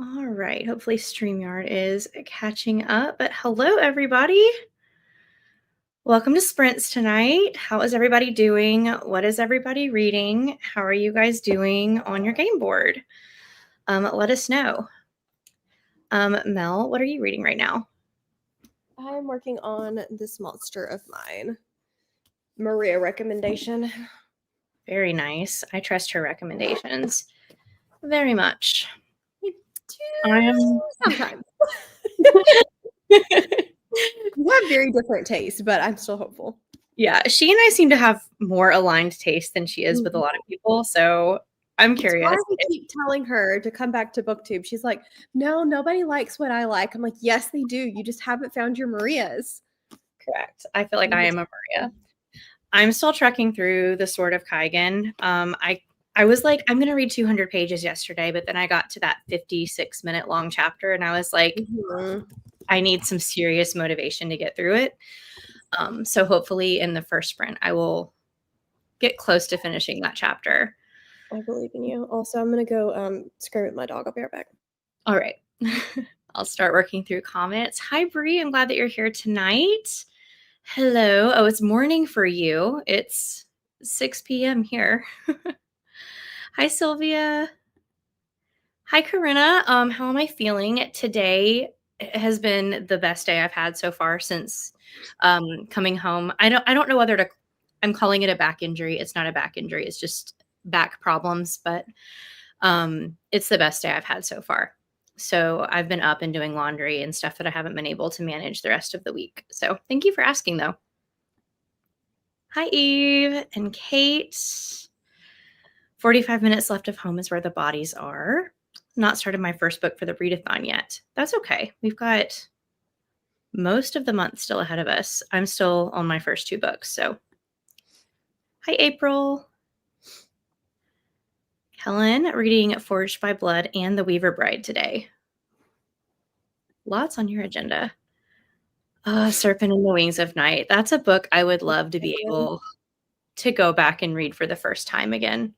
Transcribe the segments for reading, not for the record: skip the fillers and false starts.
All right. Hopefully StreamYard is catching up. But hello, everybody. Welcome to Sprints tonight. How is everybody doing? What is everybody reading? How are you guys doing on your game board? Let us know. Mel, what are you reading right now? I'm working on this monster of mine. Maria recommendation. Very nice. I trust her recommendations very much. I am Sometimes. We have very different tastes, but I'm still hopeful. Yeah, she and I seem to have more aligned taste than she is with a lot of people. So I'm curious. That's why I keep telling her to come back to BookTube. She's like, no, nobody likes what I like. I'm like, yes, they do. You just haven't found your Marias. Correct. I feel like I am a Maria. I'm still trekking through the Sword of Kaigen. I was like, I'm going to read 200 pages yesterday, but then I got to that 56-minute long chapter and I was like, I need some serious motivation to get through it. So hopefully in the first sprint, I will get close to finishing that chapter. I believe in you. Also, I'm going to go scream at my dog. I'll be right back. All right. I'll start working through comments. Hi, Bree. I'm glad that you're here tonight. Hello. Oh, it's morning for you. It's 6 p.m. here. Hi, Sylvia. Hi, Corinna. How am I feeling? Today has been the best day I've had so far since coming home. I don't know whether I'm calling it a back injury. It's not a back injury. It's just back problems, but it's the best day I've had so far. So I've been up and doing laundry and stuff that I haven't been able to manage the rest of the week. So thank you for asking, though. Hi, Eve and Kate. 45 minutes left of home is where the bodies are. Not started my first book for the Readathon yet. That's okay. We've got most of the month still ahead of us. I'm still on my first 2 books. So hi, April. Helen, reading Forged by Blood and The Weaver Bride today. Lots on your agenda. Serpent in the Wings of Night. That's a book I would love to be able to go back and read for the first time again.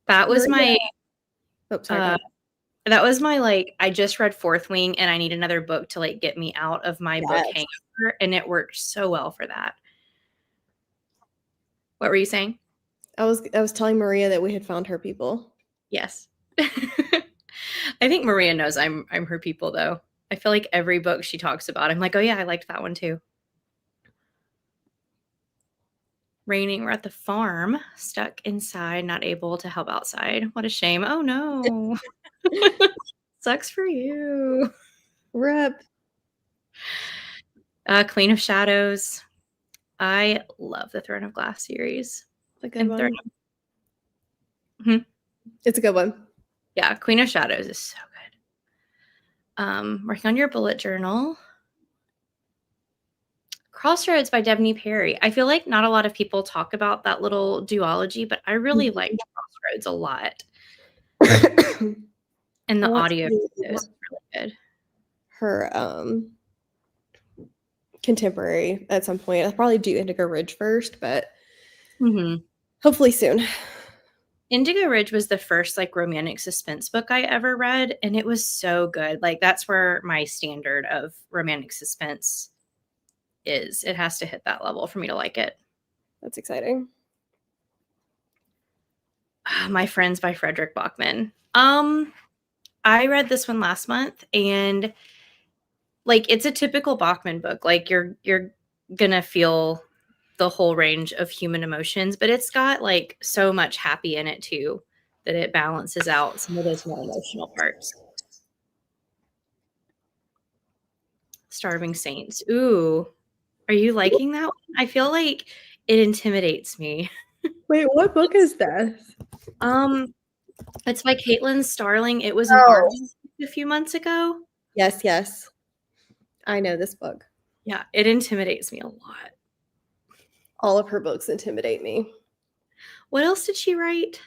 That was my that was my like I just read Fourth Wing and I need another book to like get me out of my book hangover, and it worked so well for that. What were you saying? I was telling Maria that we had found her people. Yes. I think Maria knows I'm her people, though. I feel like every book she talks about, I'm like, oh yeah, I liked that one too. Raining, we're at the farm, stuck inside, not able to help outside. What a shame. Oh no. Sucks for you. Rip. Queen of Shadows. I love the Throne of Glass series. A good one. It's a good one. Yeah, Queen of Shadows is so good. Working on your bullet journal. Crossroads by Debney Perry. I feel like not a lot of people talk about that little duology, but I really liked Crossroads a lot. And the audio is really good. Her contemporary at some point. I'll probably do Indigo Ridge first, but hopefully soon. Indigo Ridge was the first like romantic suspense book I ever read, and it was so good. Like that's where my standard of romantic suspense is. It has to hit that level for me to like it. That's exciting. My Friends by Frederick Bachman. I read this one last month, and like it's a typical Bachman book. Like you're gonna feel the whole range of human emotions, but it's got like so much happy in it too that it balances out some of those more emotional parts. Starving Saints. Ooh, are you liking that one? I feel like it intimidates me. Wait, what book is this? It's by Caitlin Starling. It was an artist a few months ago. Yes. I know this book. Yeah, it intimidates me a lot. All of her books intimidate me. What else did she write?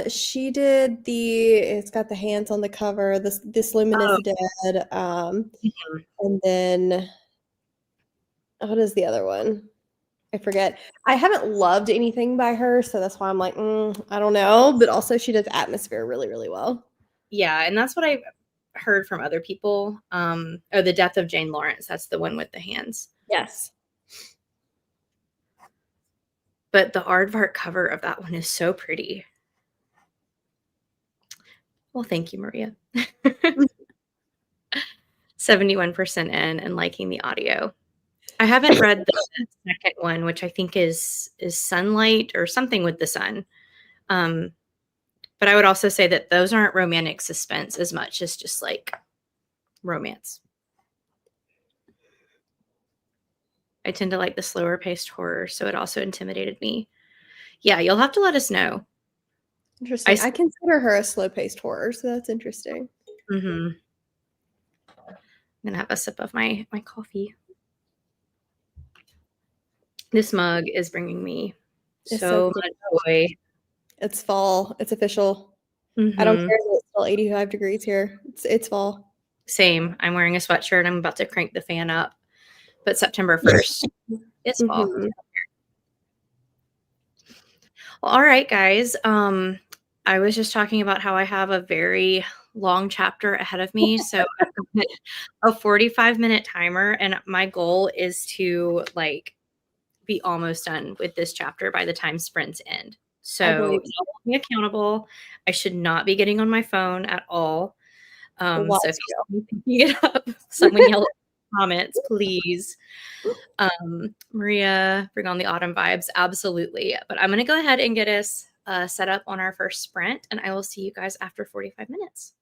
She did it's got the hands on the cover, this Luminous Dead, and then what is the other one? I forget. I haven't loved anything by her, so that's why I'm like, I don't know. But also, she does atmosphere really, really well. Yeah, and that's what I've heard from other people. Oh, The Death of Jane Lawrence. That's the one with the hands. Yes. But the aardvark cover of that one is so pretty. Well, thank you, Maria. 71% in and liking the audio. I haven't read the second one, which I think is Sunlight or something with the sun. But I would also say that those aren't romantic suspense as much as just like romance. I tend to like the slower paced horror, so it also intimidated me. Yeah, you'll have to let us know. Interesting. I consider her a slow-paced horror, so that's interesting. I'm gonna have a sip of my coffee. This mug is bringing me It's so so cool. much joy. It's fall. It's official. I don't Mm-hmm. care that it's still 85 degrees here. It's fall. Same. I'm wearing a sweatshirt. And I'm about to crank the fan up. But September 1st is fall. Mm-hmm. Well, all right, guys. I was just talking about how I have a very long chapter ahead of me. So I've got a 45-minute timer, and my goal is to like be almost done with this chapter by the time sprints end. I So believe y'all hold me accountable. I should not be getting on my phone at all. lots So if to you see me picking it up, someone yell comments, please. go. Maria, bring on the autumn vibes. Absolutely. But I'm going to go ahead and get us set up on our first sprint, and I will see you guys after 45 minutes.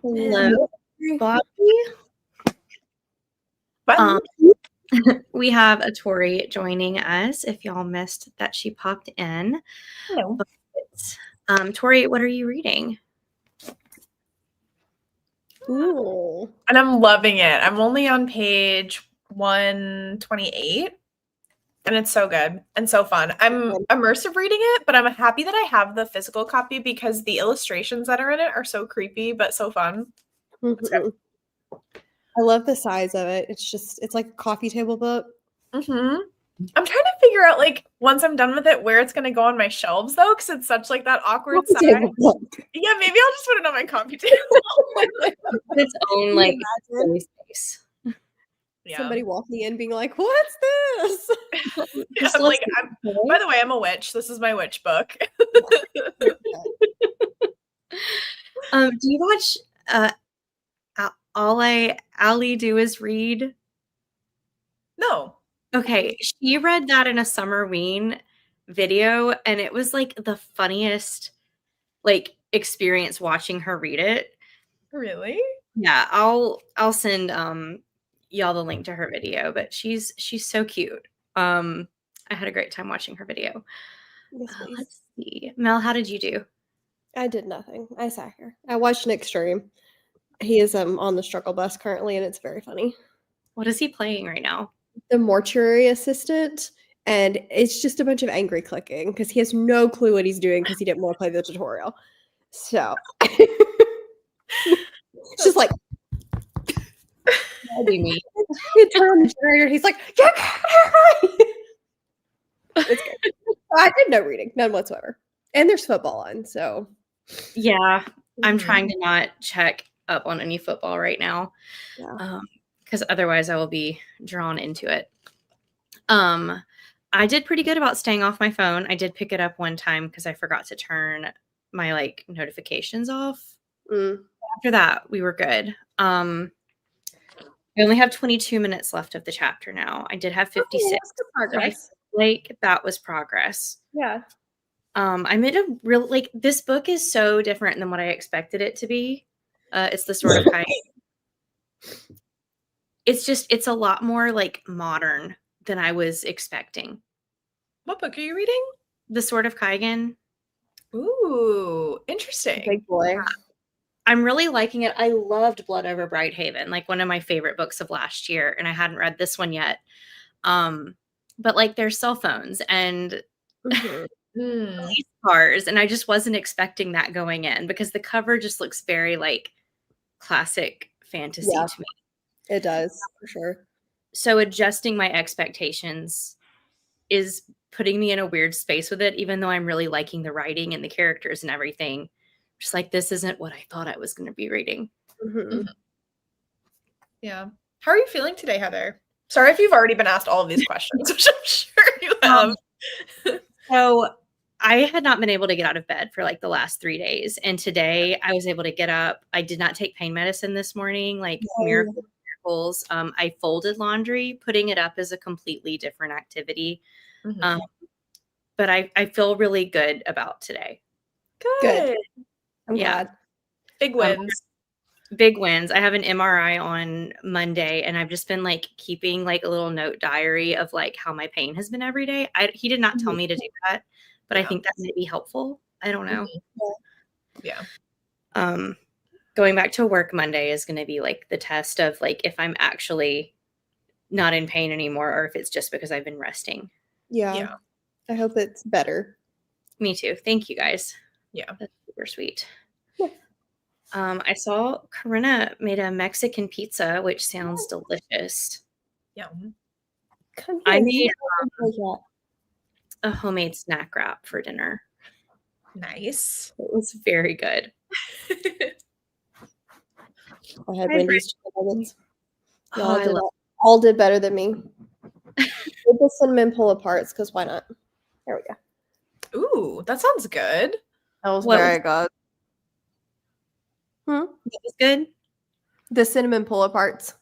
Hello, Bobby. Fun. We have a Tori joining us. If y'all missed that, she popped in. Hello. Tori, what are you reading? Ooh. And I'm loving it. I'm only on page 128. And it's so good and so fun. I'm immersive reading it, but I'm happy that I have the physical copy because the illustrations that are in it are so creepy, but so fun. Mm-hmm. I love the size of it. It's like a coffee table book. Mm-hmm. I'm trying to figure out, like, once I'm done with it, where it's going to go on my shelves, though, because it's such, like, that awkward Coffee size. table book. Yeah, maybe I'll just put it on my coffee table. Its own, like, space. Yeah. Somebody walking in being like, what's this? Yeah, I'm like, by the way, I'm a witch. This is my witch book. Do you watch All I Do Is Read? No. Okay, she read that in a Summerween video, and it was, like, the funniest, like, experience watching her read it. Really? Yeah, I'll send, y'all the link to her video, but she's so cute. I had a great time watching her video. Yes, please. Let's see. Mel, how did you do? I did nothing. I sat here. I watched Nick stream. He is on the struggle bus currently, and it's very funny. What is he playing right now? The mortuary assistant, and it's just a bunch of angry clicking because he has no clue what he's doing because he didn't want to play the tutorial. So it's just like That'd be me. he turned on the generator. He's like, "You can't hear me." It's good. I did no reading, none whatsoever, and there's football on. So Yeah, I'm trying to not check up on any football right now. Yeah. Because otherwise I will be drawn into it. I did pretty good about staying off my phone. I did pick it up one time because I forgot to turn my, like, notifications off. After that, we were good. I only have 22 minutes left of the chapter now. I did have 56. That's good progress. So I feel like that was progress. Yeah. I made a real, like, this book is so different than what I expected it to be. It's the sort of kind. It's a lot more, like, modern than I was expecting. What book are you reading? The Sword of Kaigan. Ooh, interesting. Big boy. I'm really liking it. I loved Blood Over Brighthaven, like, one of my favorite books of last year, and I hadn't read this one yet. But, like, there's cell phones and police cars, and I just wasn't expecting that going in because the cover just looks very, like, classic fantasy to me. It does, for sure. So adjusting my expectations is putting me in a weird space with it, even though I'm really liking the writing and the characters and everything. Just like, this isn't what I thought I was going to be reading. Yeah. How are you feeling today, Heather? Sorry if you've already been asked all of these questions, which I'm sure you have. So I had not been able to get out of bed for, like, the last 3 days. And today I was able to get up. I did not take pain medicine this morning, like, miracles. I folded laundry. Putting it up is a completely different activity. But I feel really good about today. Good. I'm glad. Big wins. Big wins. I have an MRI on Monday, and I've just been, like, keeping, like, a little note diary of, like, how my pain has been every day. He did not tell me to do that, but I think that might be helpful. I don't know. Yeah. Going back to work Monday is going to be, like, the test of, like, if I'm actually not in pain anymore or if it's just because I've been resting. Yeah. I hope it's better. Me too. Thank you, guys. Yeah. That's super sweet. I saw Corinna made a Mexican pizza, which sounds delicious. Yeah. I made a homemade snack wrap for dinner. Nice. It was very good. I had Wendy's chicken nuggets. Oh, All did better than me. With the cinnamon pull aparts, because why not? There we go. Ooh, that sounds good. That was very good. It was good. The cinnamon pull aparts.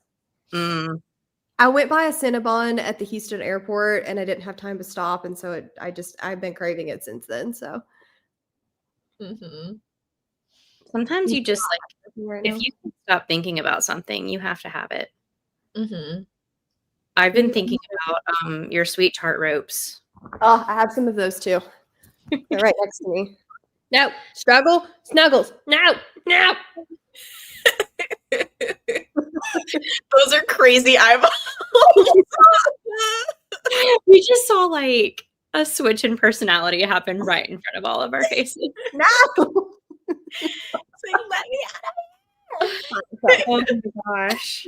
I went by a Cinnabon at the Houston airport, and I didn't have time to stop, and so I've been craving it since then. So sometimes you just, like, right If now. you can stop thinking about something, you have to have it. Mm-hmm. I've been thinking about your sweet tart ropes. Oh, I have some of those too. They're right next to me. No, struggle, snuggles. No. Those are crazy eyeballs. We just saw like a switch in personality happen right in front of all of our faces. No. It's like, let me Oh my gosh.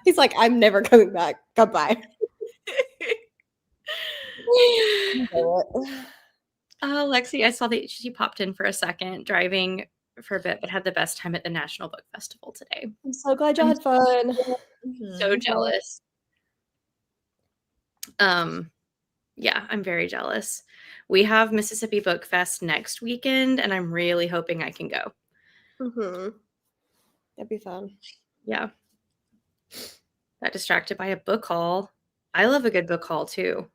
He's like, I'm never coming back. Goodbye. Lexi, I saw that she popped in for a second, driving for a bit, but had the best time at the National Book Festival today. I'm so glad y'all had fun. So jealous. Yeah, I'm very jealous. We have Mississippi Book Fest next weekend, and I'm really hoping I can go. That'd be fun. Yeah. Got distracted by a book haul. I love a good book haul too.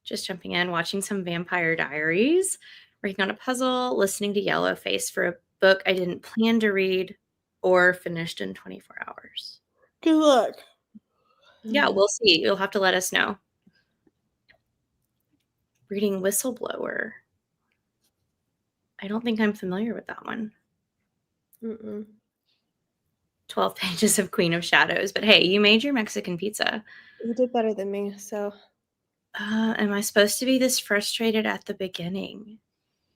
Just jumping in, watching some Vampire Diaries, working on a puzzle, listening to Yellowface for a book I didn't plan to read or finished in 24 hours. Good luck. Yeah, we'll see. You'll have to let us know. Reading Whistleblower. I don't think I'm familiar with that one. 12 pages of Queen of Shadows. But hey, you made your Mexican pizza. You did better than me, so. Am I supposed to be this frustrated at the beginning?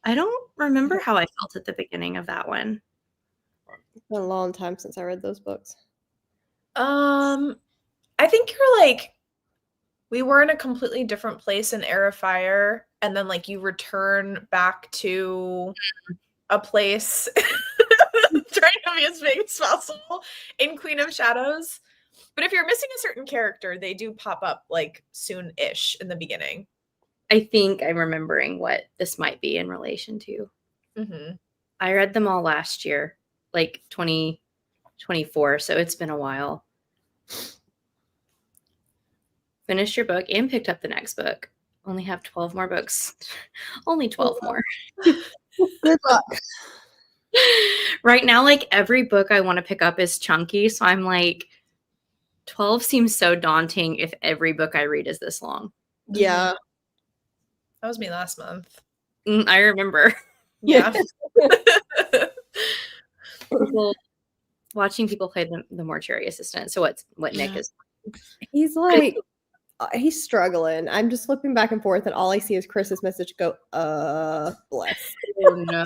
I don't remember how I felt at the beginning of that one. It's been a long time since I read those books. I think you're like, we were in a completely different place in Heir of Fire, and then like you return back to a place trying to be as big as possible in Queen of Shadows. But if you're missing a certain character, they do pop up like soon-ish in the beginning. I think I'm remembering what this might be in relation to. I read them all last year, like 2024, so it's been a while. Finished your book and picked up the next book. Only have 12 more books. Only 12 more. Good luck. Right now, like every book I want to pick up is chunky, so I'm like, 12 seems so daunting if every book I read is this long. Yeah. That was me last month. I remember. Yeah. Watching people play the mortuary assistant. So what Nick is. He's like, he's struggling. I'm just flipping back and forth, and all I see is Chris's message go, bless. Oh, no.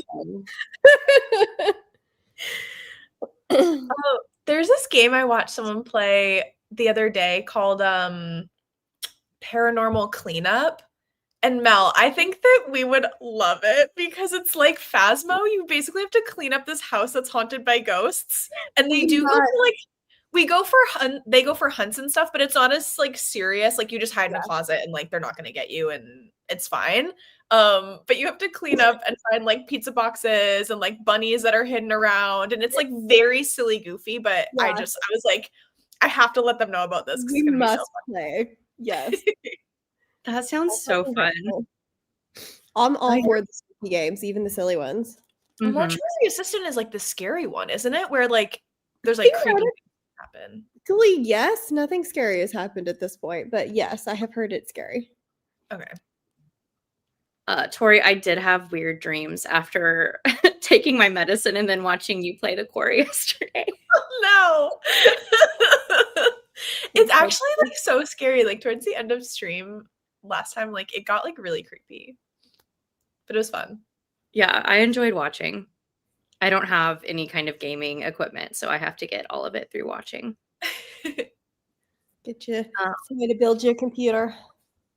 Oh, there's this game I watched someone play the other day called Paranormal Cleanup. And Mel, I think that we would love it because it's like Phasmo. You basically have to clean up this house that's haunted by ghosts. And they do go for like, they go for hunts and stuff, but it's not as like serious. Like you just hide in a closet and like they're not gonna get you and it's fine. But you have to clean up and find like pizza boxes and like bunnies that are hidden around. And it's like very silly, goofy, but I was like, I have to let them know about this because it's gonna be so fun. Play. Yes. That sounds so fun. I'm all for the spooky games, even the silly ones. Mortuary Assistant is like the scary one, isn't it? Where like there's like creepy things happen. Actually, yes, nothing scary has happened at this point, but yes, I have heard it's scary. Okay. Tori, I did have weird dreams after taking my medicine and then watching you play the quarry yesterday. No. It's actually like so scary. Like towards the end of stream last time, like it got like really creepy. But it was fun. Yeah, I enjoyed watching. I don't have any kind of gaming equipment, so I have to get all of it through watching. Get you somebody to build your computer.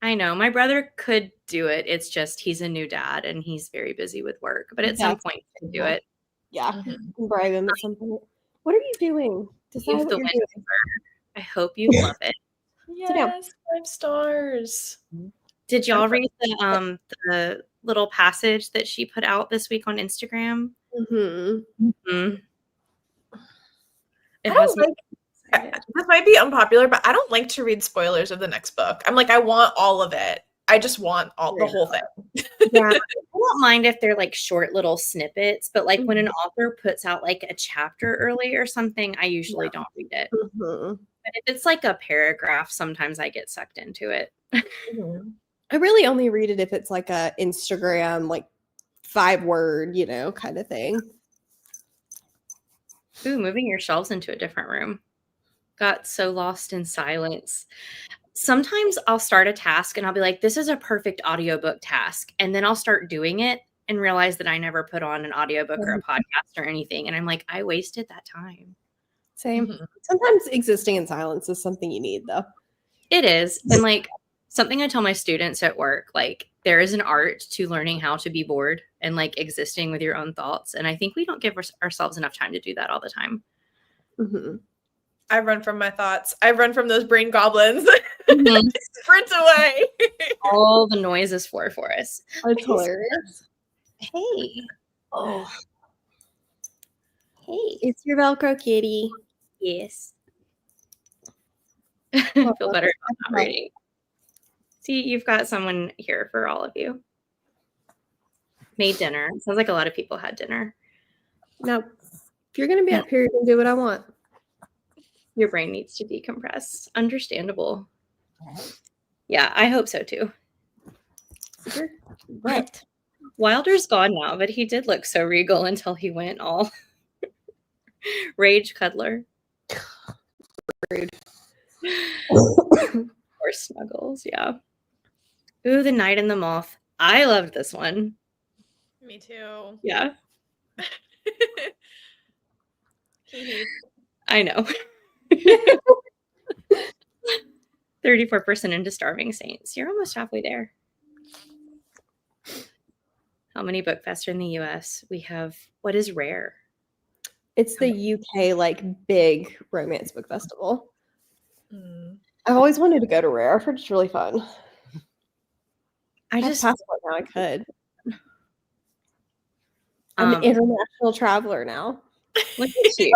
I know. My brother could do it. It's just he's a new dad and he's very busy with work. But at some point, he can do it. Yeah, bribe him at some point. What are you doing? Decide what you're doing. I hope you love it. Yes, 5 stars. Did y'all read the little passage that she put out this week on Instagram? This might be unpopular, but I don't like to read spoilers of the next book. I'm like, I want all of it. I just want the whole thing. Yeah. don't mind if they're like short little snippets, but like when an Mhm. author puts out like a chapter early or something, I usually don't read it. Mhm. But if it's like a paragraph, sometimes I get sucked into it. Mhm. I really only read it if it's like a Instagram, like 5-word, kind of thing. Ooh, moving your shelves into a different room. Got so lost in silence. Sometimes I'll start a task and I'll be like, this is a perfect audiobook task. And then I'll start doing it and realize that I never put on an audiobook or a podcast or anything. And I'm like, I wasted that time. Same. Mhm. Sometimes existing in silence is something you need, though. It is. And like something I tell my students at work, like there is an art to learning how to be bored and like existing with your own thoughts. And I think we don't give ourselves enough time to do that all the time. Mm-hmm. I run from my thoughts. I run from those brain goblins. Mhm. Sprint away. All the noise is for us. It's hilarious. Hey. Oh. Hey. It's your Velcro kitty. Yes. Feel better about not Well, reading. See, you've got someone here for all of you. Made dinner. Sounds like a lot of people had dinner. now, if you're going to be up here, you can do what I want. Your brain needs to decompress. Understandable. Yeah, I hope so too. What? Wilder's gone now, but he did look so regal until he went all rage cuddler. Rude. Or snuggles, yeah. Ooh, The Night and the Moth. I loved this one. Me too. Yeah, Hee-hee. I know. 34% into Starving Saints. You're almost halfway there. How many book fests are in the US? We have, what is rare? It's the UK, like, big romance book festival. Mm. I've always wanted to go to Rare. I've heard it's really fun. I have just, a passport now. I could. I'm an international traveler now. look at you.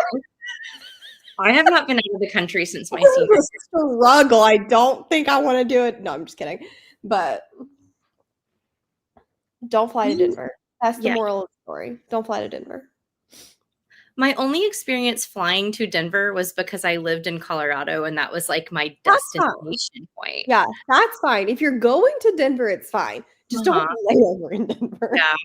I have not been out of the country since my senior year. Struggle. I don't think I want to do it. No, I'm just kidding. But don't fly to Denver. That's the Yeah. moral of the story. Don't fly to Denver. My only experience flying to Denver was because I lived in Colorado and that was like my That's fine. destination point. Yeah, that's fine. If you're going to Denver, it's fine. Just don't lay over in Denver. Yeah.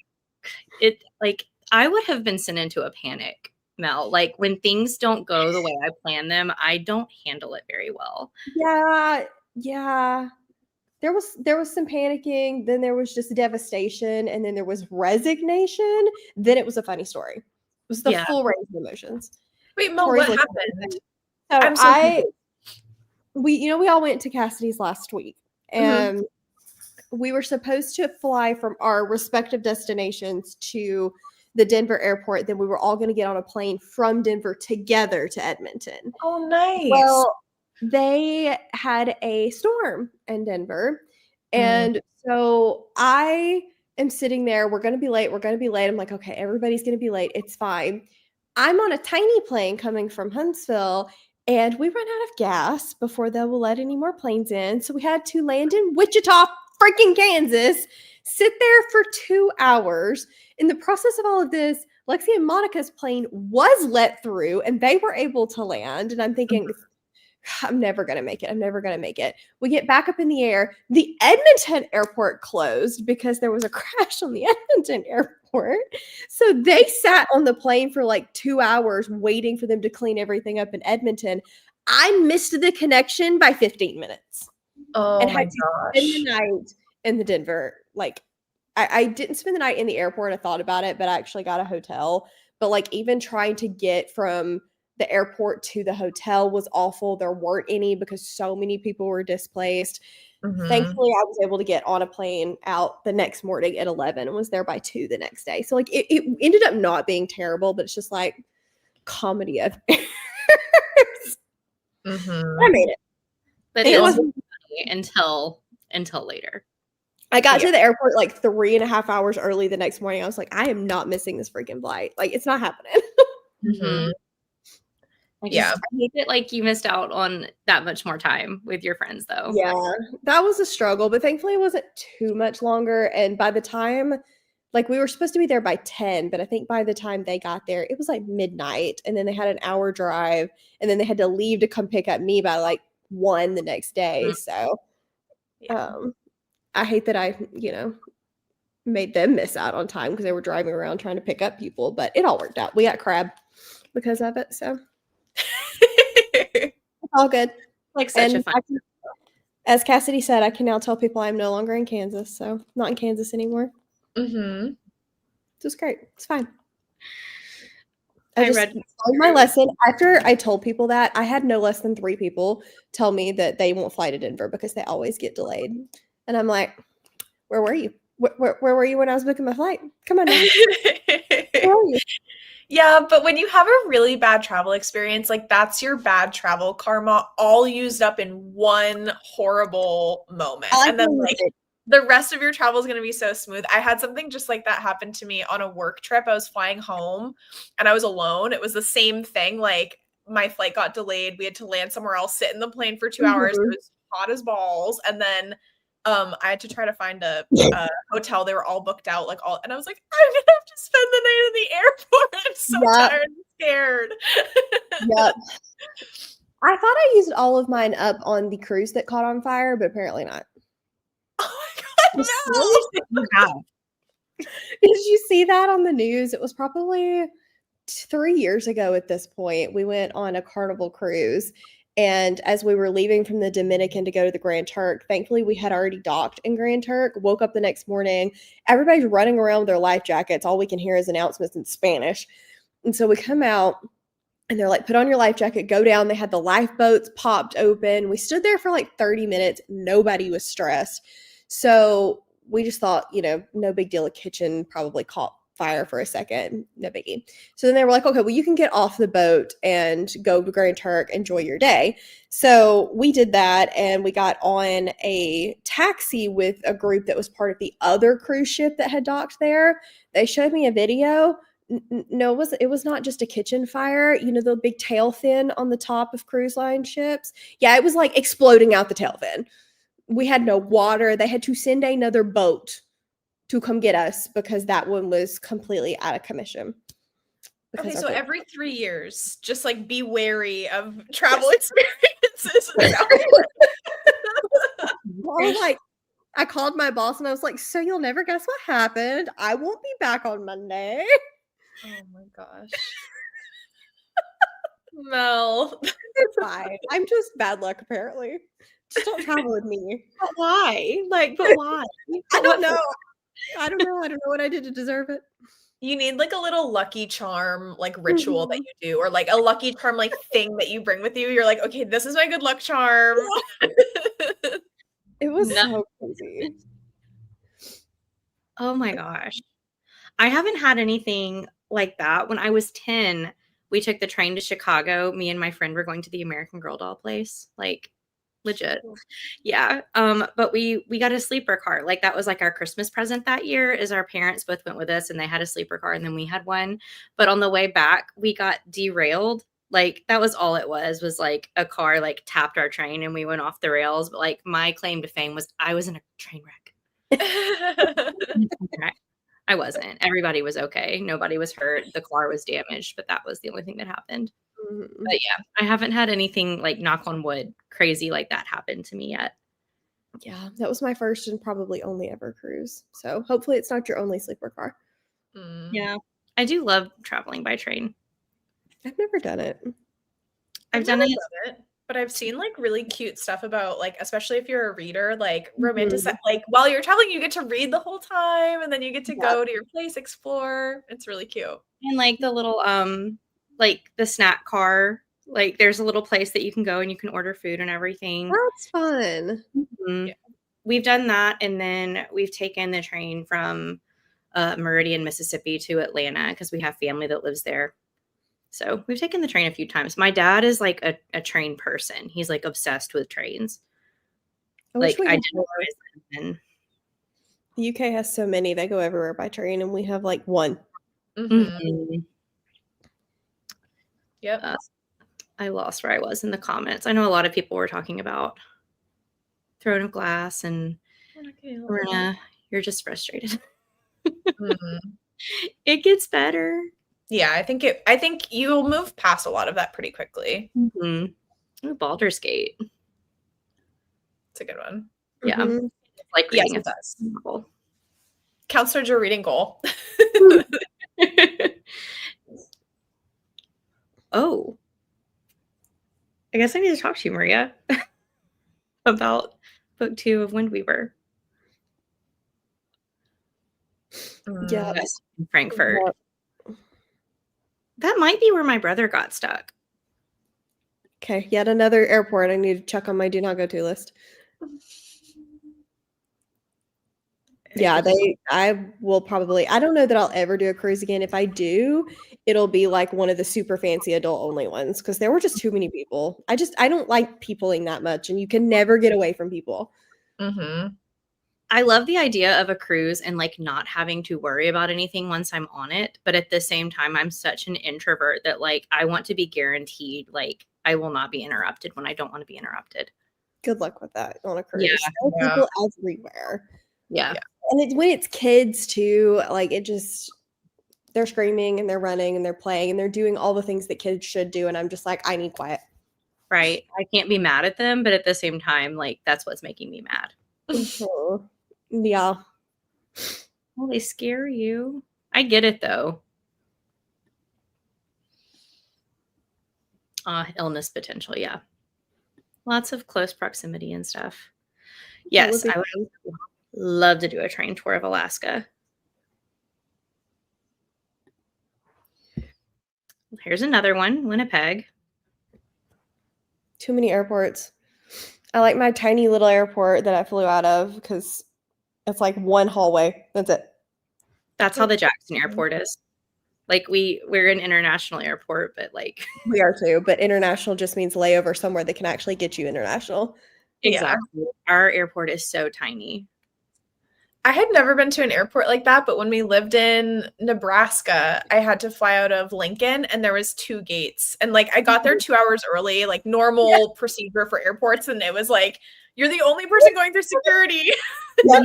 It like I would have been sent into a panic, Mel. Like when things don't go the way I plan them, I don't handle it very well. Yeah. There was some panicking, then there was just devastation, and then there was resignation. Then it was a funny story. It was the full range of emotions. Wait, Mel, Tori's what like, happened? So I'm so confused. we all went to Cassidy's last week, and we were supposed to fly from our respective destinations to the Denver airport. Then we were all going to get on a plane from Denver together to Edmonton. Oh, nice. Well, they had a storm in Denver. And so I am sitting there. We're going to be late. I'm like, okay, everybody's going to be late. It's fine. I'm on a tiny plane coming from Huntsville, and we ran out of gas before they will let any more planes in. So we had to land in Wichita, freaking Kansas, sit there for 2 hours. In the process of all of this, Lexi and Monica's plane was let through and they were able to land. And I'm thinking, I'm never going to make it. We get back up in the air. The Edmonton airport closed because there was a crash on the Edmonton airport. So they sat on the plane for like 2 hours waiting for them to clean everything up in Edmonton. I missed the connection by 15 minutes. Oh and my had to spend the night in the Denver. Like, I didn't spend the night in the airport. I thought about it, but I actually got a hotel. But like even trying to get from the airport to the hotel was awful. There weren't any because so many people were displaced. Thankfully, I was able to get on a plane out the next morning at 11 and was there by 2 the next day. So like it ended up not being terrible, but it's just like comedy of errors. I made it. But it wasn't funny until later. I got to the airport like 3.5 hours early the next morning. I was like, I am not missing this freaking flight. Like, it's not happening. I hate that like you missed out on that much more time with your friends though. Yeah, that was a struggle, but thankfully it wasn't too much longer. And by the time Like, we were supposed to be there by 10, but I think by the time they got there, it was like midnight, and then they had an hour drive, and then they had to leave to come pick up me by like 1 the next day. So, Yeah. I hate that I, made them miss out on time because they were driving around trying to pick up people, but it all worked out. We got crab because of it, so it's all good. Like such a And fun. as Cassidy said, I can now tell people I'm no longer in Kansas, so not in Kansas anymore. Mm-hmm. It's great. It's fine. I just read learned my lesson. After I told people that, I had no less than 3 people tell me that they won't fly to Denver because they always get delayed. And I'm like, where were you? Where were you when I was booking my flight? Come on now. Where were you? Yeah, but when you have a really bad travel experience, like that's your bad travel karma all used up in one horrible moment. And then like the rest of your travel is going to be so smooth. I had something just like that happen to me on a work trip. I was flying home and I was alone. It was the same thing. Like my flight got delayed. We had to land somewhere else, sit in the plane for 2 hours. It was hot as balls. And then I had to try to find a hotel. They were all booked out, and I was like, I'm gonna have to spend the night in the airport. I'm so tired and scared. Yep. I thought I used all of mine up on the cruise that caught on fire, but apparently not. Oh my god, no! Did you see that on the news? It was probably 3 years ago at this point. We went on a Carnival cruise, and as we were leaving from the Dominican to go to the Grand Turk, thankfully we had already docked in Grand Turk. Woke up the next morning, everybody's running around with their life jackets. All we can hear is announcements in Spanish. And so we come out and they're like, put on your life jacket, go down. They had the lifeboats popped open. We stood there for like 30 minutes. Nobody was stressed. So we just thought, no big deal. A kitchen probably caught fire for a second. No biggie. So then they were like, okay, well, you can get off the boat and go to Grand Turk, enjoy your day. So we did that, and we got on a taxi with a group that was part of the other cruise ship that had docked there. They showed me a video. No, it was not just a kitchen fire. The big tail fin on the top of cruise line ships. Yeah, it was like exploding out the tail fin. We had no water. They had to send another boat to come get us because that one was completely out of commission. Okay, so every 3 years, just like be wary of travel experiences. I called my boss and I was like, so you'll never guess what happened. I won't be back on Monday. Oh my gosh. Mel. It's fine. I'm just bad luck, apparently. Just don't travel with me. But why? But why? I don't know. I don't know what I did to deserve it. You need like a little lucky charm, like ritual that you do, or like a lucky charm, like thing that you bring with you. You're like, okay, this is my good luck charm. It was so crazy. Oh my gosh. I haven't had anything like that. When I was 10, we took the train to Chicago. Me and my friend were going to the American Girl doll place. Like legit. Yeah. But we got a sleeper car. Like that was like our Christmas present that year, is our parents both went with us and they had a sleeper car and then we had one. But on the way back, we got derailed. Like that was all it was like a car like tapped our train and we went off the rails. But like my claim to fame was I was in a train wreck. I wasn't. Everybody was okay. Nobody was hurt. The car was damaged, but that was the only thing that happened. Mm-hmm. But yeah, I haven't had anything like knock on wood crazy like that happen to me yet. Yeah, that was my first and probably only ever cruise. So hopefully it's not your only sleeper car. Yeah, I do love traveling by train. I've never done it. I've done it, but I've seen like really cute stuff about like, especially if you're a reader, like romantic, like while you're traveling, you get to read the whole time and then you get to go to your place, explore. It's really cute. And like the little, like the snack car, like there's a little place that you can go and you can order food and everything. That's fun. Mm-hmm. Yeah. We've done that. And then we've taken the train from Meridian, Mississippi to Atlanta because we have family that lives there. So we've taken the train a few times. My dad is like a train person. He's like obsessed with trains. The UK has so many. They go everywhere by train, and we have like one. Mm-hmm. Yep. I lost where I was in the comments. I know a lot of people were talking about Throne of Glass and Marina, you're just frustrated. Mhm. It gets better. Yeah, I think you'll move past a lot of that pretty quickly. Mhm. Ooh, Baldur's Gate. It's a good one. Yeah. Mhm. It's like Yes, reading it a does. novel. Counts towards your reading goal. Oh, I guess I need to talk to you, Maria, about book 2 of Windweaver. Yeah. Yes, in Frankfurt. Yeah. That might be where my brother got stuck. Okay, yet another airport I need to check on my do not go to list. Yeah, I will probably I don't know that I'll ever do a cruise again. If I do, it'll be like one of the super fancy adult only ones because there were just too many people. I don't like peopling that much, and you can never get away from people. Mhm. I love the idea of a cruise and like not having to worry about anything once I'm on it, but at the same time I'm such an introvert that like I want to be guaranteed like I will not be interrupted when I don't want to be interrupted. Good luck with that on a Yeah. cruise. There are Yeah. people everywhere. Yeah. Yeah. And it's when it's kids too, like it just they're screaming and they're running and they're playing and they're doing all the things that kids should do. And I'm just like, I need quiet. Right. I can't be mad at them, but at the same time, like that's what's making me mad. Mhm. Yeah. Well, they scare you. I get it though. Illness potential, yeah. Lots of close proximity and stuff. That would Yes, be I would fun. love to do a train tour of Alaska. Here's another one, Winnipeg. Too many airports. I like my tiny little airport that I flew out of because it's like one hallway. That's it. That's how the Jackson Airport is. Like we're an international airport, but like We are too, but international just means layover somewhere that can actually get you international. Yeah. exactly. Our airport is so tiny. I had never been to an airport like that, but when we lived in Nebraska, I had to fly out of Lincoln and there was 2 gates. And like I got there 2 hours early, like normal procedure for airports, and it was like, you're the only person going through security. Yep.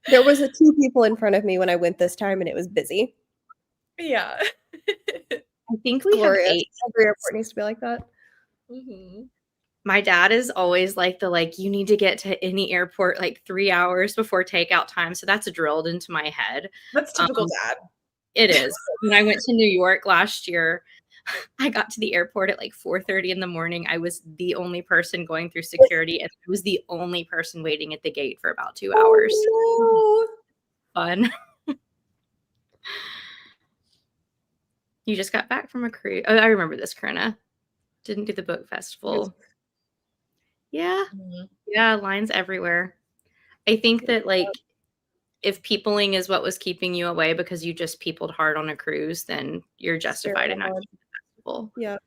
There was 2 people in front of me when I went this time, and it was busy. Yeah. I think we have Glorious. 8. Every airport needs to be like that. Mhm. My dad is always like you need to get to any airport like 3 hours before takeout time, so that's drilled into my head. That's typical dad. It is. When I went to New York last year, I got to the airport at like 4:30 in the morning. I was the only person going through security, and I was the only person waiting at the gate for about 2 hours. Oh, Fun. You just got back from a cruise. Oh, I remember this, Corinna. Didn't do the book no. festival. Yeah. Mhm. Yeah, lines everywhere. I think that like if peopling is what was keeping you away because you just peopled hard on a cruise, then you're justified in not going to the festival. Yeah.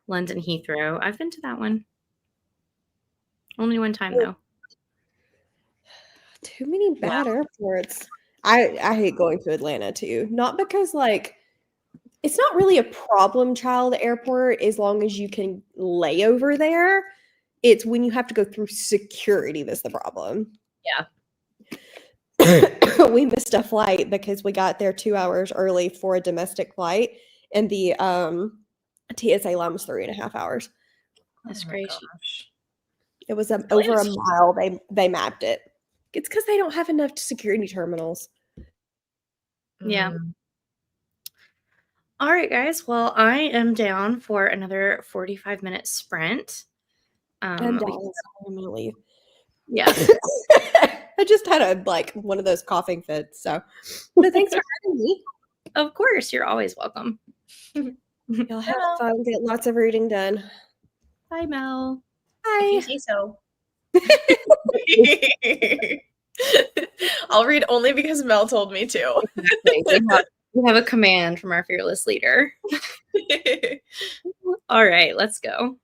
London Heathrow. I've been to that one. Only one time though. Too many Yeah. bad airports. I hate going to Atlanta too. Not because like it's not really a problem child airport as long as you can lay over there. It's when you have to go through security that's the problem. Yeah. We missed a flight because we got there 2 hours early for a domestic flight, and the TSA line was 3.5 hours. That's Oh my gracious. gosh. It was over a Atlanta's mile. They mapped it. It's because they don't have enough security terminals. Yeah. Mm. All right, guys. Well, I am down for another 45-minute sprint. I'm We, down. I'm gonna leave. yeah. I just had one of those coughing fits. So, but thanks for having me. Of course, you're always welcome. Y'all have fun. Get lots of reading done. Bye, Mel. If you Bye. say so. I'll read only because Mel told me to. Exactly. We have a command from our fearless leader. All right, let's go.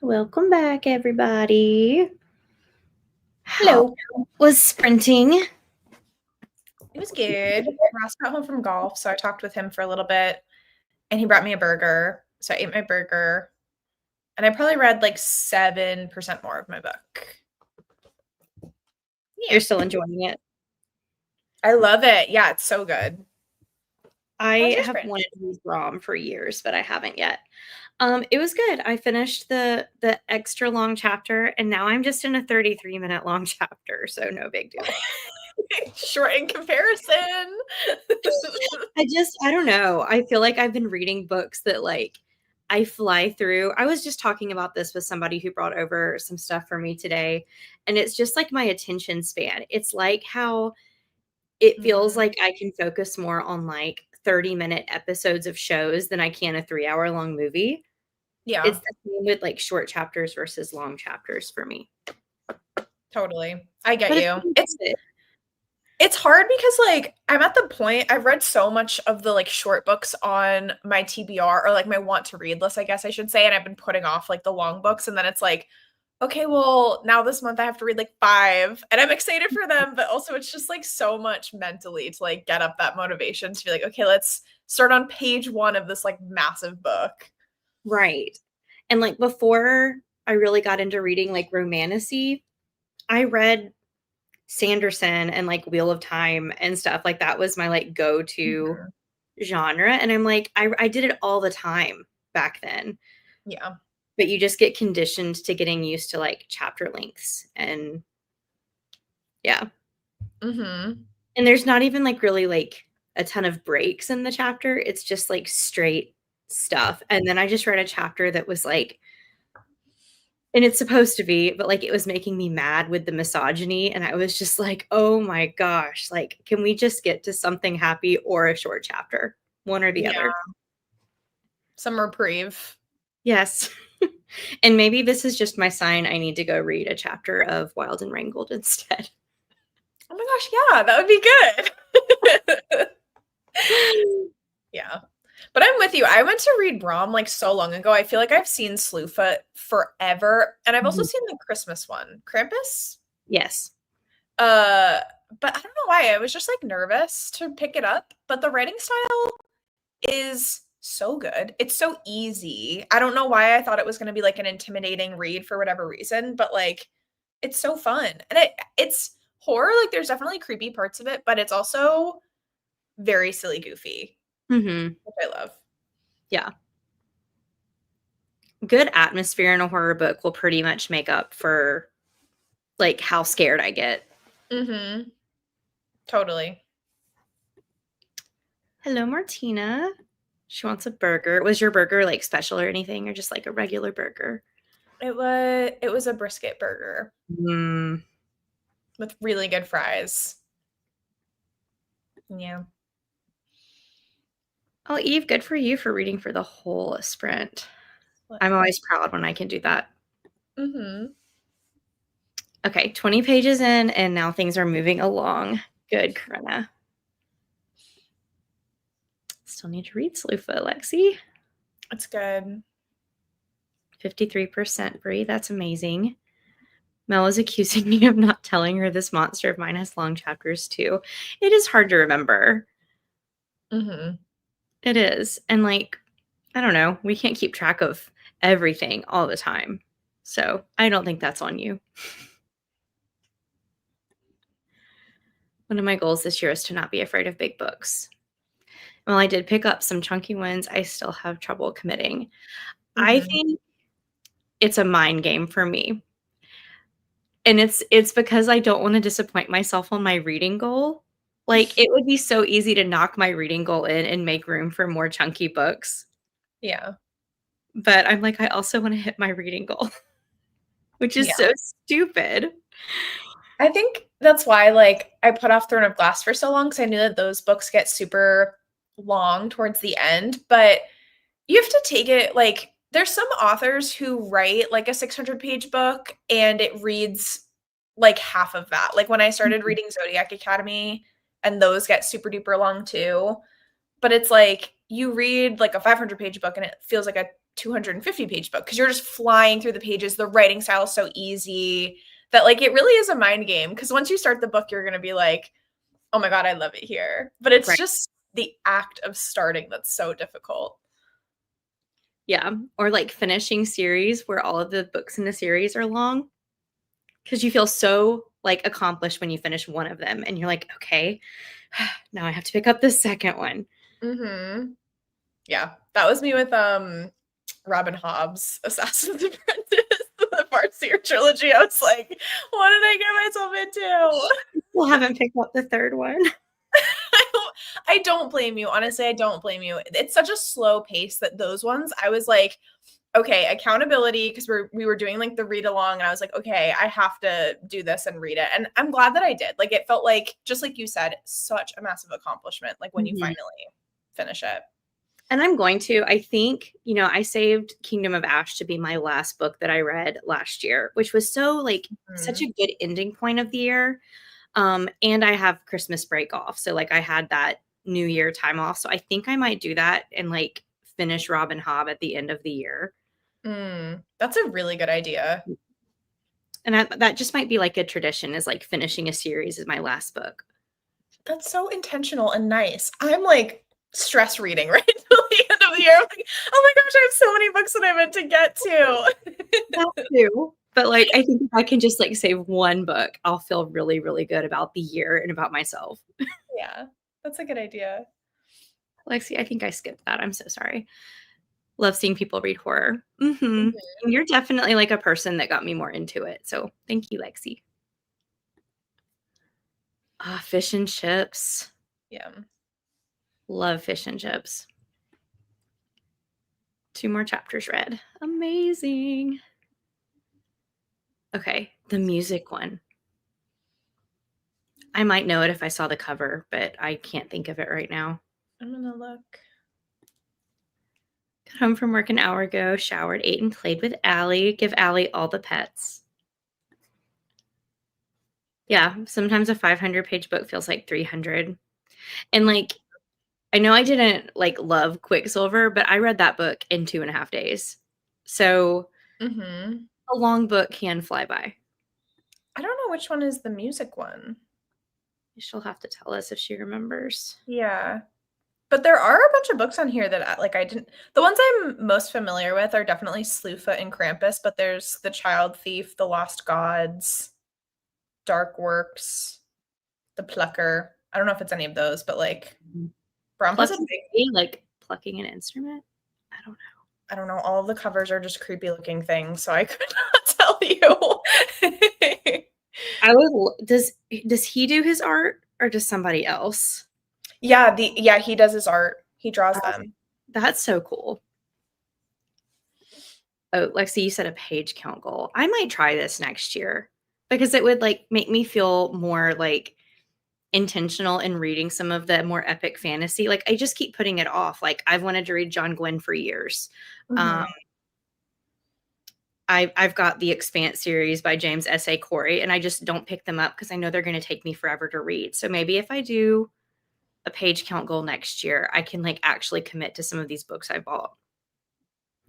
Welcome back, everybody. Hello. How was sprinting? It was good. Ross got home from golf, so I talked with him for a little bit, and he brought me a burger. So I ate my burger, and I probably read like 7% more of my book. You're still enjoying it. I love it. Yeah, it's so good. I have wanted to read Rom for years, but I haven't yet. It was good. I finished the extra long chapter, and now I'm just in a 33-minute long chapter, so no big deal. Short in comparison. I don't know. I feel like I've been reading books that like I fly through. I was just talking about this with somebody who brought over some stuff for me today, and it's just like my attention span. It's like how it feels like I can focus more on like 30-minute episodes of shows than I can a 3-hour long movie. Yeah. It's the same with like short chapters versus long chapters for me. Totally. I get But you. It's hard because like I'm at the point I've read so much of the like short books on my TBR or like my want to read list, I guess I should say, and I've been putting off like the long books, and then it's like, okay, well, now this month I have to read like 5, and I'm excited for them, but also it's just like so much mentally to like get up that motivation to be like, okay, let's start on page 1 of this like massive book. Right. And like before I really got into reading like romantasy, I read Sanderson and like Wheel of Time and stuff. Like that was my like go-to genre. And I'm like, I did it all the time back then. Yeah. But you just get conditioned to getting used to like chapter lengths and yeah. Mm-hmm. And there's not even like really like a ton of breaks in the chapter. It's just like straight stuff. And then I just read a chapter that was like, and it's supposed to be, but like it was making me mad with the misogyny. And I was just like, oh my gosh, like, can we just get to something happy or a short chapter? One or the other. Some reprieve. Yes. And maybe this is just my sign. I need to go read a chapter of Wild and Wrangled instead. Oh my gosh, yeah, that would be good. Yeah. But I'm with you. I went to read Rom like so long ago. I feel like I've seen Slewfoot forever. And I've also seen the Christmas one. Krampus? Yes. But I don't know why. I was just like nervous to pick it up. But the writing style is so good. It's so easy. I don't know why I thought it was going to be like an intimidating read for whatever reason, but like it's so fun. And it's horror, like there's definitely creepy parts of it, but it's also very silly goofy. Mm-hmm. Which I love. Yeah. Good atmosphere in a horror book will pretty much make up for like how scared I get. Mm-hmm. Totally. Hello, Martina. She wants a burger. Was your burger like special or anything, or just like a regular burger? It was a brisket burger with really good fries. Yeah. Oh, Eve, good for you for reading for the whole sprint. I'm always proud when I can do that. Mm-hmm. Okay, 20 pages in, and now things are moving along. Good, Corinna. Still need to read Slewfoot, Lexi. It's good. 53% Brie. That's amazing. Mel is accusing me of not telling her this monster of mine has long chapters too. It is hard to remember. Mm-hmm. It is. And like, I don't know, we can't keep track of everything all the time. So I don't think that's on you. One of my goals this year is to not be afraid of big books. While I did pick up some chunky ones, I still have trouble committing. Mm-hmm. I think it's a mind game for me. And it's because I don't want to disappoint myself on my reading goal. Like, it would be so easy to knock my reading goal in and make room for more chunky books. Yeah. But I'm like, I also want to hit my reading goal, which is so stupid. I think that's why, like, I put off Throne of Glass for so long, because I knew that those books get super long towards the end. But you have to take it, like, there's some authors who write, like, a 600-page book, and it reads, like, half of that. Like, when I started reading Zodiac Academy, and those get super duper long, too. but it's like you read like a 500-page book and it feels like a 250-page book because you're just flying through the pages. The writing style is so easy that like it really is a mind game because once you start the book, you're going to be like, oh my God, I love it here. But it's Right. just the act of starting that's so difficult. Yeah. Or like finishing series where all of the books in the series are long because you feel so like accomplished when you finish one of them and you're like, okay, now I have to pick up the second one. Mm-hmm. Yeah, that was me with Robin Hobb's Assassin's Apprentice, the Farseer trilogy. I was like, what did I get myself into? Still haven't picked up the third one. I don't blame you. Honestly, I don't blame you. It's such a slow pace that those ones, I was like, okay, accountability, because we were doing like the read along, and I was like, okay, I have to do this and read it. And I'm glad that I did. Like it felt like, just like you said, such a massive accomplishment, like when you Mhm. finally finish it. And I'm going to. I think, I saved Kingdom of Ash to be my last book that I read last year, which was so like such Mhm. a good ending point of the year. And I have Christmas break off. So like I had that New Year time off. So I think I might do that and like finish Robin Hobb at the end of the year. That's a really good idea. And that just might be like a tradition is like finishing a series is my last book. That's so intentional and nice. I'm like stress reading right till the end of the year. I'm like, oh my gosh, I have so many books that I meant to get That to. too. But like I think if I can just like save one book, I'll feel really, really good about the year and about myself. Yeah, that's a good idea. Lexi, I think I skipped that. I'm so sorry. Love seeing people read horror. And Mhm. you're definitely like a person that got me more into it. So thank you, Lexi. Ah, fish and chips. Yeah. Love fish and chips. 2 more chapters read. Amazing. Okay, the music one. I might know it if I saw the cover, but I can't think of it right now. I'm gonna look. Got home from work an hour ago, showered, ate, and played with Allie. Give Allie all the pets. Yeah, sometimes a 500-page book feels like 300. And like, I know I didn't like love Quicksilver, but I read that book in 2.5 days. So Mm-hmm. a long book can fly by. I don't know which one is the music one. She'll have to tell us if she remembers. Yeah. But there are a bunch of books on here that like I didn't. The ones I'm most familiar with are definitely Slewfoot and Krampus, but there's The Child Thief, The Lost Gods, Dark Works, The Plucker. I don't know if it's any of those, but like Brahma's a Plucking, big. like plucking an instrument? I don't know. I don't know. All of the covers are just creepy looking things, so I could not tell you. Does he do his art or does somebody else? Yeah, he does his art. He draws Oh, them. that's so cool. Oh, Lexi, you said a page count goal. I might try this next year because it would like make me feel more like intentional in reading some of the more epic fantasy. Like I just keep putting it off. Like I've wanted to read John Gwynne for years. Um, Mhm. I've got the Expanse series by James S.A. Corey, and I just don't pick them up because I know they're going to take me forever to read. So maybe if I do a page count goal next year, I can like actually commit to some of these books I bought.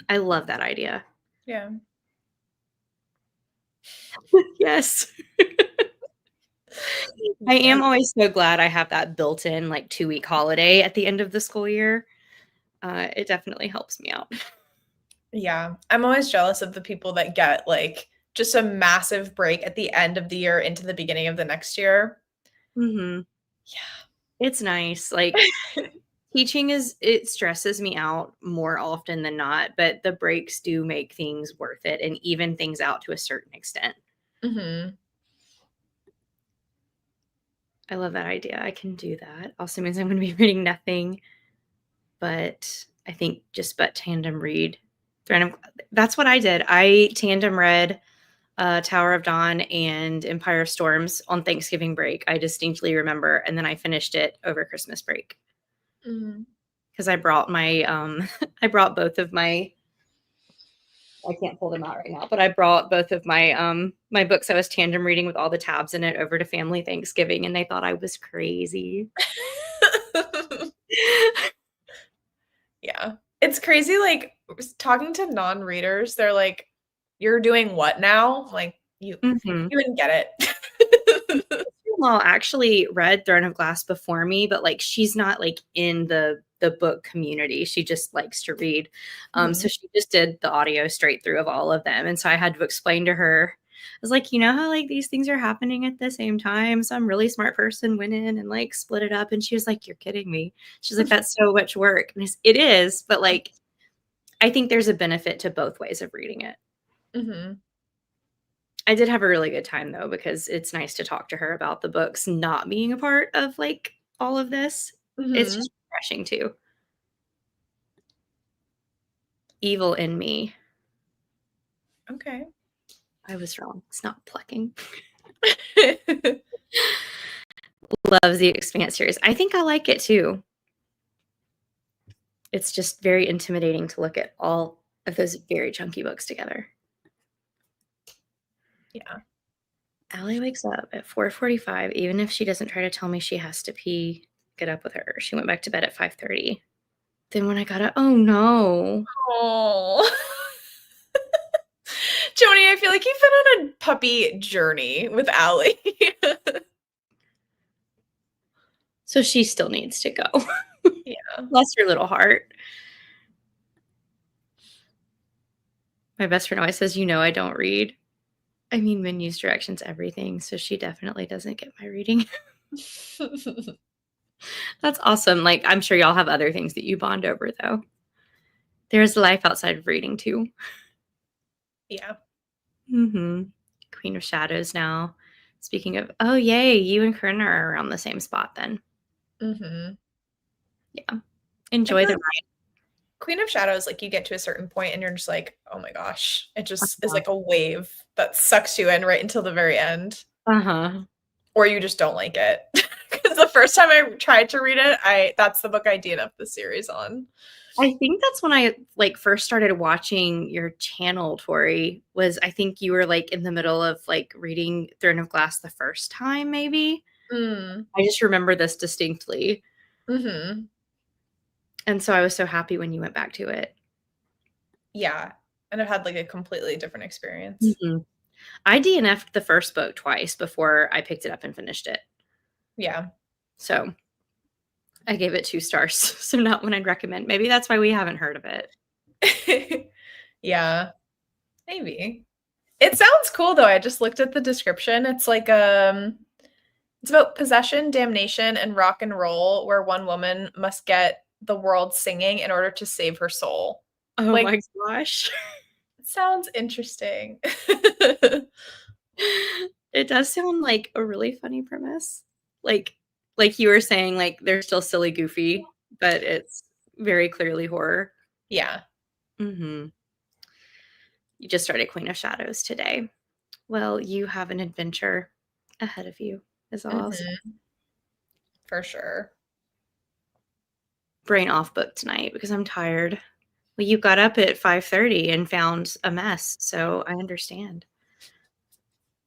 I love that idea. Yeah. Yes. I am always so glad I have that built-in like 2-week holiday at the end of the school year. It definitely helps me out. Yeah. I'm always jealous of the people that get like just a massive break at the end of the year into the beginning of the next year. Mhm. It's nice. Like Yeah. teaching it stresses me out more often than not, but the breaks do make things worth it and even things out to a certain extent. Mhm. I love that idea. I can do that. Also means I'm going to be reading nothing but I think just but tandem read. That's what I did. I tandem read Tower of Dawn and Empire of Storms on Thanksgiving break. I distinctly remember, and then I finished it over Christmas break Mhm. because I brought my I brought both of my I can't pull them out right now, but I brought both of my my books I was tandem reading with all the tabs in it over to family Thanksgiving, and they thought I was crazy. Yeah. It's crazy, like, talking to non-readers, they're like, "You're doing what now?" Like, Mhm. you wouldn't get it. Well, actually read Throne of Glass before me, but, like, she's not, like, in the book community. She just likes to read. So Mhm. she just did the audio straight through of all of them, and so I had to explain to her, I was like, "You know how, like, these things are happening at the same time? Some really smart person went in and, like, split it up," and she was like, "You're kidding me." She's like, "That's so much work." And it is, but, like, I think there's a benefit to both ways of reading it. Mhm. I did have a really good time though, because it's nice to talk to her about the books not being a part of, like, all of this. It's Mhm. just refreshing too. Evil in me. Okay. I was wrong. It's not plucking. Loves the Expanse series. I think I like it too. It's just very intimidating to look at all of those very chunky books together. Yeah. Allie wakes up at 4:45, even if she doesn't try to tell me she has to pee, get up with her. She went back to bed at 5:30. Then when I got up, oh no. Oh. Joni, I feel like you've been on a puppy journey with Allie. So she still needs to go. Yeah. Bless your little heart. My best friend always says, "You know I don't read." I mean, menus, directions, everything, so she definitely doesn't get my reading. That's awesome. Like, I'm sure y'all have other things that you bond over, though. There's life outside of reading, too. Yeah. Mhm. Queen of Shadows now. Speaking of, oh, yay, you and Corinne are around the same spot then. Mhm. Yeah. I Enjoy feel the like ride. Queen of Shadows, like, you get to a certain point and you're just like, "Oh my gosh." It just is Uh-huh. like a wave that sucks you in right until the very end, Uh-huh. or you just don't like it. Because the first time I tried to read it, I that's the book I DNF'd the series on. I think that's when I, like, first started watching your channel, Tori, was I think you were, like, in the middle of, like, reading Throne of Glass the first time, maybe? Mm. I just remember this distinctly, Mhm. and so I was so happy when you went back to it. Yeah, and I've had, like, a completely different experience. Mhm. I DNF'd the first book twice before I picked it up and finished it, Yeah. so I gave it 2 stars, so not one I'd recommend. Maybe that's why we haven't heard of it. Yeah, maybe. It sounds cool, though. I just looked at the description. It's like, it's about possession, damnation, and rock and roll, where one woman must get the world singing in order to save her soul. Oh Like, my gosh. it sounds interesting. It does sound like a really funny premise. Like like you were saying, like, they're still silly goofy, but it's very clearly horror. Yeah. Mhm. You just started Queen of Shadows today. Well, you have an adventure ahead of you, is all I'll say. Mhm. For sure. Brain off book tonight because I'm tired. Well, you got up at 5:30 and found a mess, so I understand.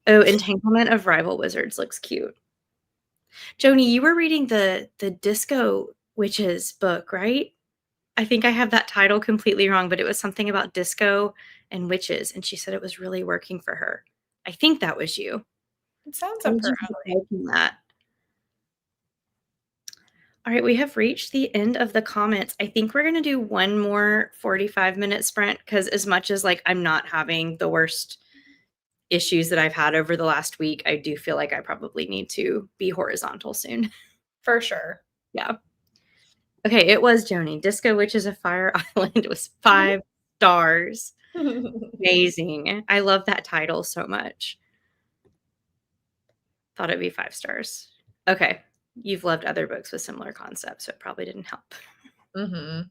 Oh, Entanglement of Rival Wizards looks cute. Joni, you were reading the Disco Witches book, right? I think I have that title completely wrong, but it was something about disco and witches, and she said it was really working for her. I think that was you. It sounds How up did her you alley. like liking that? All right, we have reached the end of the comments. I think we're gonna do one more 45-minute sprint because as much as, like, I'm not having the worst issues that I've had over the last week, I do feel like I probably need to be horizontal soon. For sure. Yeah. Okay, it was Joni. Disco Witches of Fire Island was 5 stars. Amazing. I love that title so much. Thought it'd be 5 stars. Okay. You've loved other books with similar concepts, so it probably didn't help. Mhm.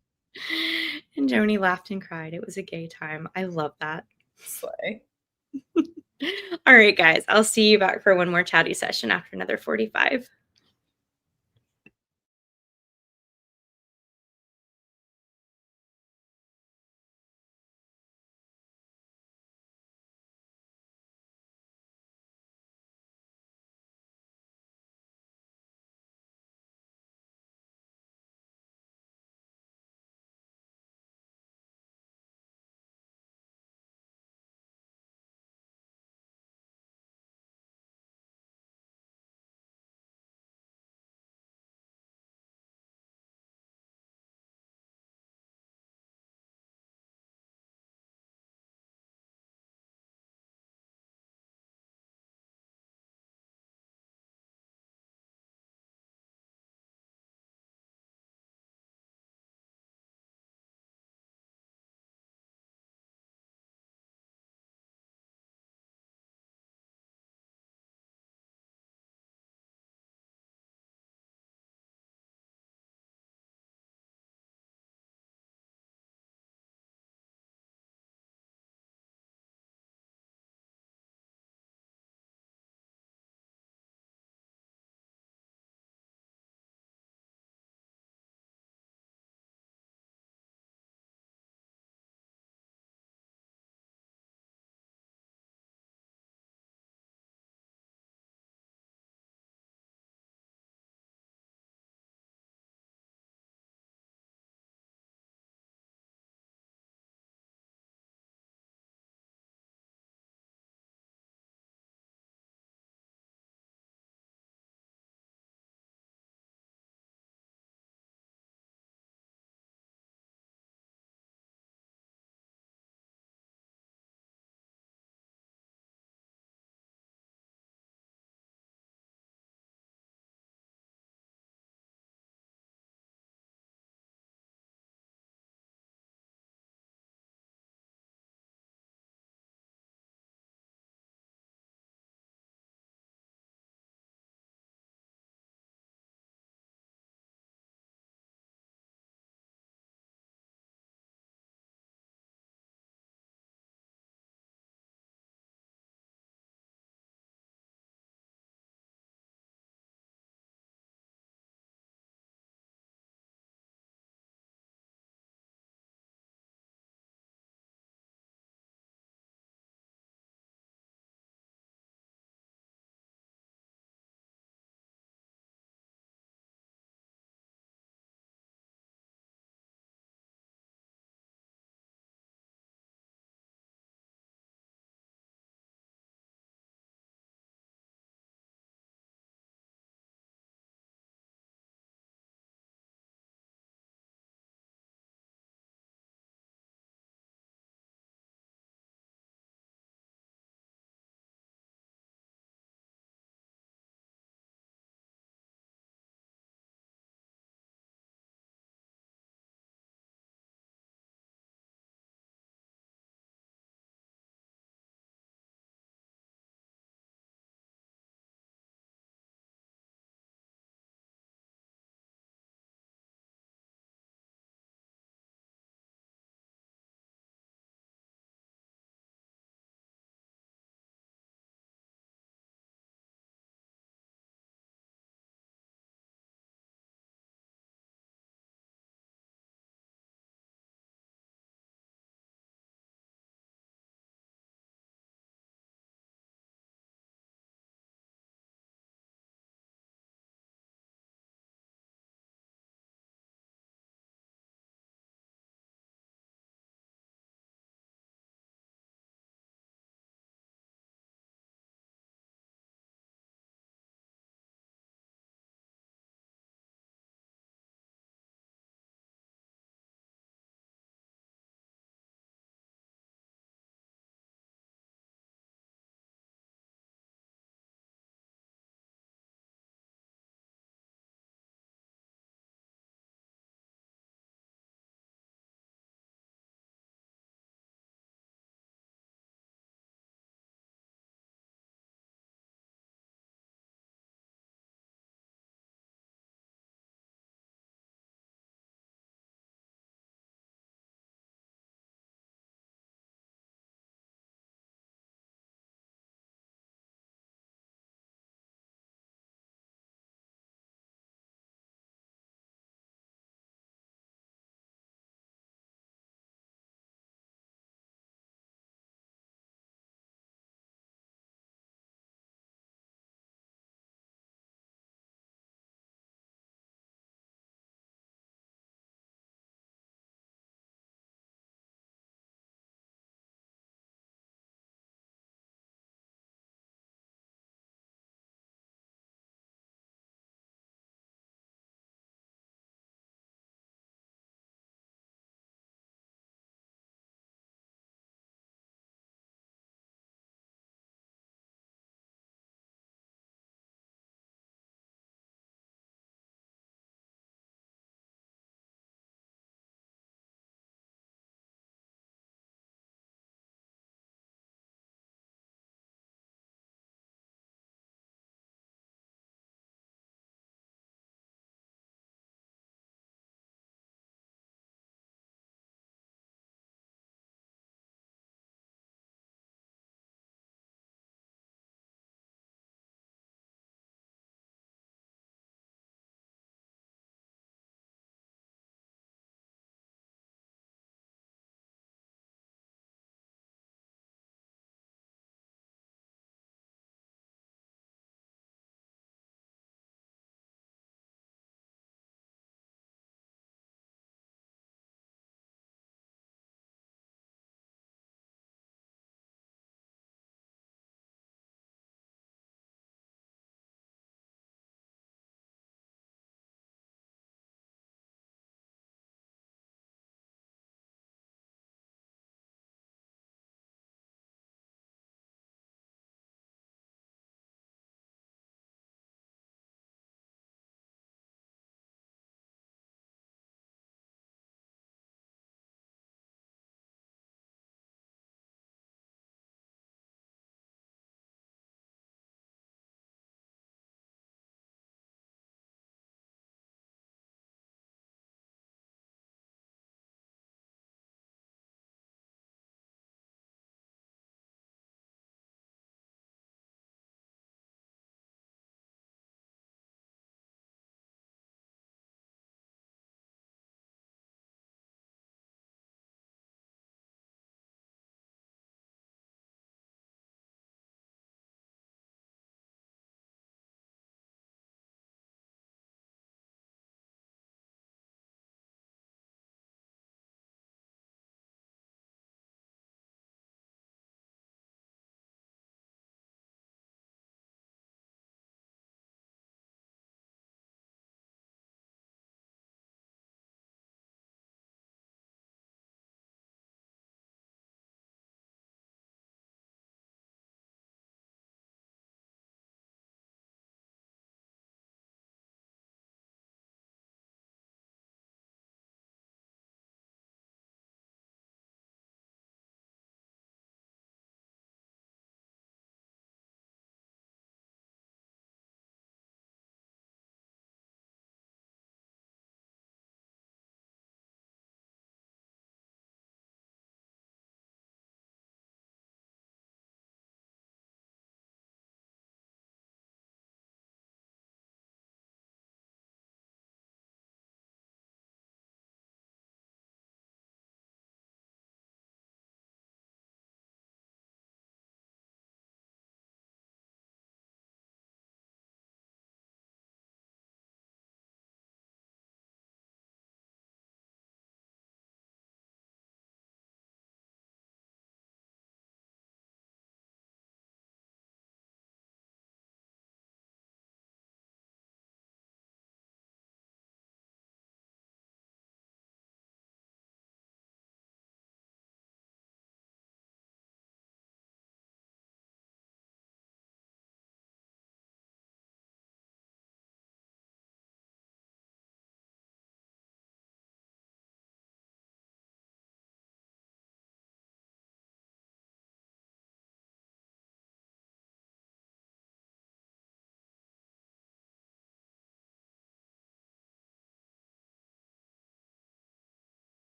And Joni laughed and cried. It was a gay time. I love that. Slay. All right, guys. I'll see you back for one more chatty session after another 45.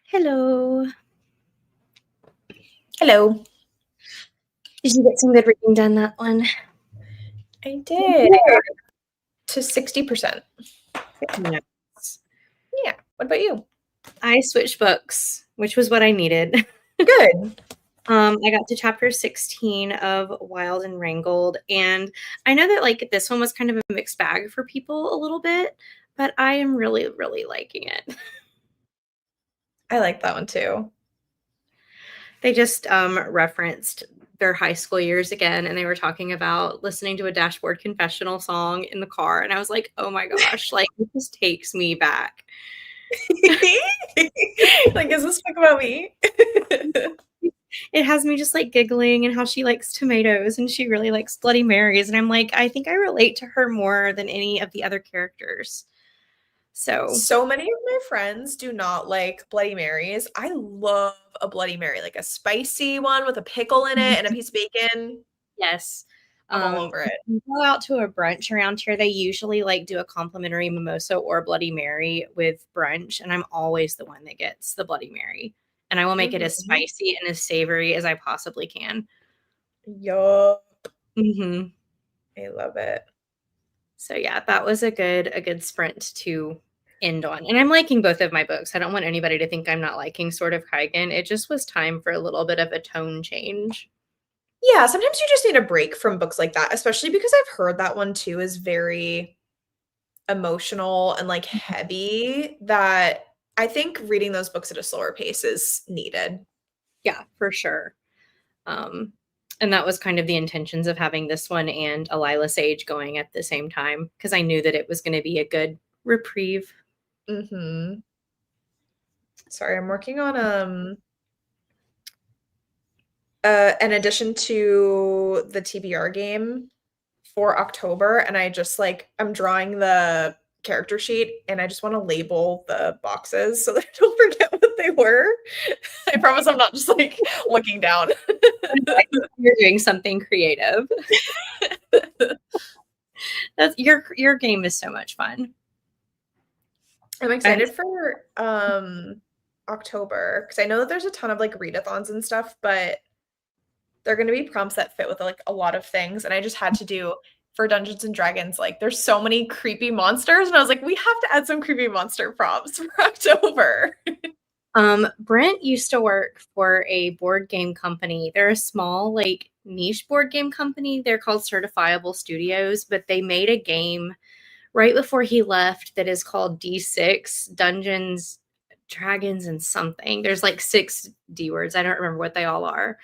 Hello. Hello. Did you get some good reading done that one? I did. I got to 60%. Nice. Yeah. What about you? I switched books, which was what I needed. Good. I got to chapter 16 of Wild and Wrangled, and I know that like this one was kind of a mixed bag for people a little bit, but I am really, really liking it. I like that one too. They just referenced their high school years again, and they were talking about listening to a Dashboard Confessional song in the car, and I was like, oh my gosh, like it just takes me back. Like, is this book about me? It has me just like giggling and how she likes tomatoes and she really likes Bloody Marys. And I'm like, I think I relate to her more than any of the other characters. So many of my friends do not like Bloody Marys. I love a Bloody Mary, like a spicy one with a pickle in it and a piece of bacon. Yes. I'm all over it. You go out to a brunch around here, they usually like do a complimentary mimosa or Bloody Mary with brunch, and I'm always the one that gets the Bloody Mary. And I will make it as spicy and as savory as I possibly can. Yup. Mm-hmm. I love it. So yeah, that was a good sprint to end on. And I'm liking both of my books. I don't want anybody to think I'm not liking Sword of Kaigen. It just was time for a little bit of a tone change. Yeah, sometimes you just need a break from books like that, especially because I've heard that one too is very emotional and like heavy, that I think reading those books at a slower pace is needed. Yeah, for sure. And that was kind of the intentions of having this one and Alila Sage going at the same time, because I knew that it was going to be a good reprieve. Mm-hmm. Sorry, I'm working on an addition to the TBR game for October, and I just like I'm drawing the character sheet and I just want to label the boxes so that I don't forget what they were. I promise I'm not just like looking down. You're doing something creative. That's your game is so much fun. I'm excited for October because I know that there's a ton of like readathons and stuff, but they're going to be prompts that fit with like a lot of things. And I just had to do for Dungeons and Dragons, like there's so many creepy monsters, and I was like, we have to add some creepy monster prompts for October. Brent used to work for a board game company. They're a small, like, niche board game company. They're called Certifiable Studios, but they made a game right before he left that is called D6 Dungeons, Dragons, and something. There's like 6 D words. I don't remember what they all are.